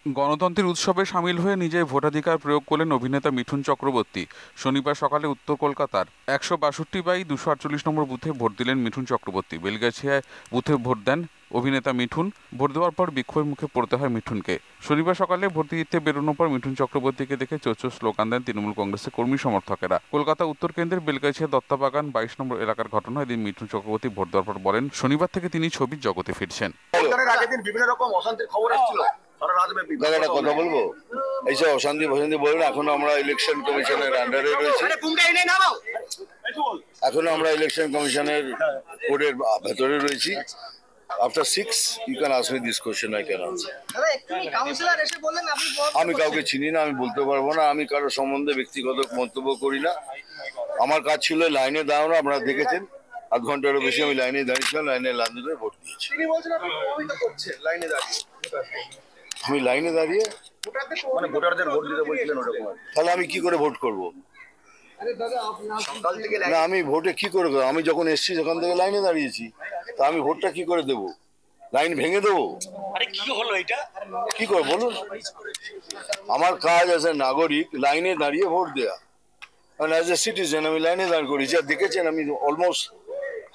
গণতন্ত্রের উৎসবে সামিল হয়ে নিজের ভোটাধিকার প্রয়োগ করলেন অভিনেতা মিঠুন চক্রবর্তী। শনিবার সকালে উত্তর কলকাতার ১৬২/২৪৮ নম্বর বুথে ভোট দিলেন মিঠুন চক্রবর্তী। বেলগাছিয়ায় বুথে ভোট দেন অভিনেতা মিঠুন। ভোট দেওয়ার পর বিক্ষোভের মুখে পড়তে হয় মিঠুনকে। শনিবার সকালে ভোট দিতে বেরোনোর পর মিঠুন চক্রবর্তীকে দেখে চোর স্লোগান দেন তৃণমূল কংগ্রেসের কর্মী সমর্থকেরা। কলকাতা উত্তর কেন্দ্রের বেলগাছিয়া দত্তাবাগান ২২ নম্বর এলাকার ঘটনা। এদিন মিঠুন চক্রবর্তী ভোট দেওয়ার পর বলেন, শনিবার থেকে তিনি ছবির জগতে ফিরছেন। বিভিন্ন রকম অশান্তির খবর আসছিল, একটা কথা বলবো, এইসব অশান্তি ফশান্তি বলবো না। এখনো আমরা ইলেকশন কমিশনের আন্ডারে রয়েছি, এখনো আমরা ইলেকশন কমিশনের কোডের ভেতরে রয়েছি। After 6, you can ask me this question, I can answer. আমি কাউকে চিনি না, আমি বলতে পারবো না। আমি কারো সম্বন্ধে ব্যক্তিগত মন্তব্য করি না। আমার কাজ ছিল লাইনে দাঁড়ানো, আপনারা দেখেছেন। আধ ঘন্টারও বেশি আমি লাইনে দাঁড়িয়েছিলাম, লাইনে লাইনে ভোট দিয়েছি। আমি লাইনে দাঁড়িয়ে মানে ভোটারদের ভোট দিতে বলছিলেন, তাহলে আমি কি করে ভোট করবো? না, আমি ভোটে কি করে, আমি যখন এসছি সেখান থেকে লাইনে দাঁড়িয়েছি, তা আমি ভোটটা কি করে দেবো? লাইন ভেঙে দেবো? কি করে বলুন? আমার কাজ অ্যাজ এ নাগরিক লাইনে দাঁড়িয়ে ভোট দেয়া, অ্যাজ এ সিটিজেন আমি লাইনে দাঁড় করেছি। আর দেখেছেন আমি almost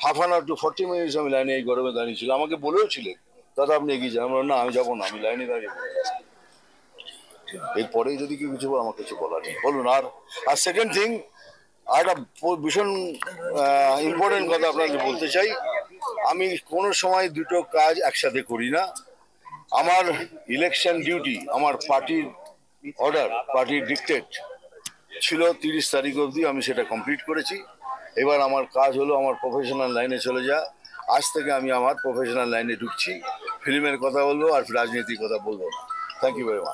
half an hour to 40 minutes আমি লাইনে এই গরমে দাঁড়িয়েছিল। আমাকে বলেও ছিলেন, দাদা আপনি এগিয়ে যান। আমরা না, আমি যাবো না, আমি লাইনে দাঁড়িয়ে এরপরে যদি কেউ কিছু আমার কিছু বলার নেই, বলুন। আর সেকেন্ড থিং, আর একটা ভীষণ ইম্পর্টেন্ট কথা আপনাদের বলতে চাই, আমি কোনো সময় দুটো কাজ একসাথে করি না। আমার ইলেকশন ডিউটি, আমার পার্টির অর্ডার, পার্টির ডিক্টেট ছিল 30 তারিখ অবধি, আমি সেটা কমপ্লিট করেছি। এবার আমার কাজ হলো আমার প্রফেশনাল লাইনে চলে যা। আজ থেকে আমি আমার প্রফেশনাল লাইনে ঢুকছি, ফিল্মের কথা বলবো আর রাজনীতির কথা বলবো না। Thank you very much.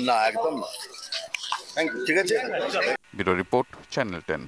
না, একদম না। থ্যাংক ইউ, ঠিক আছে। Bureau report, channel 10।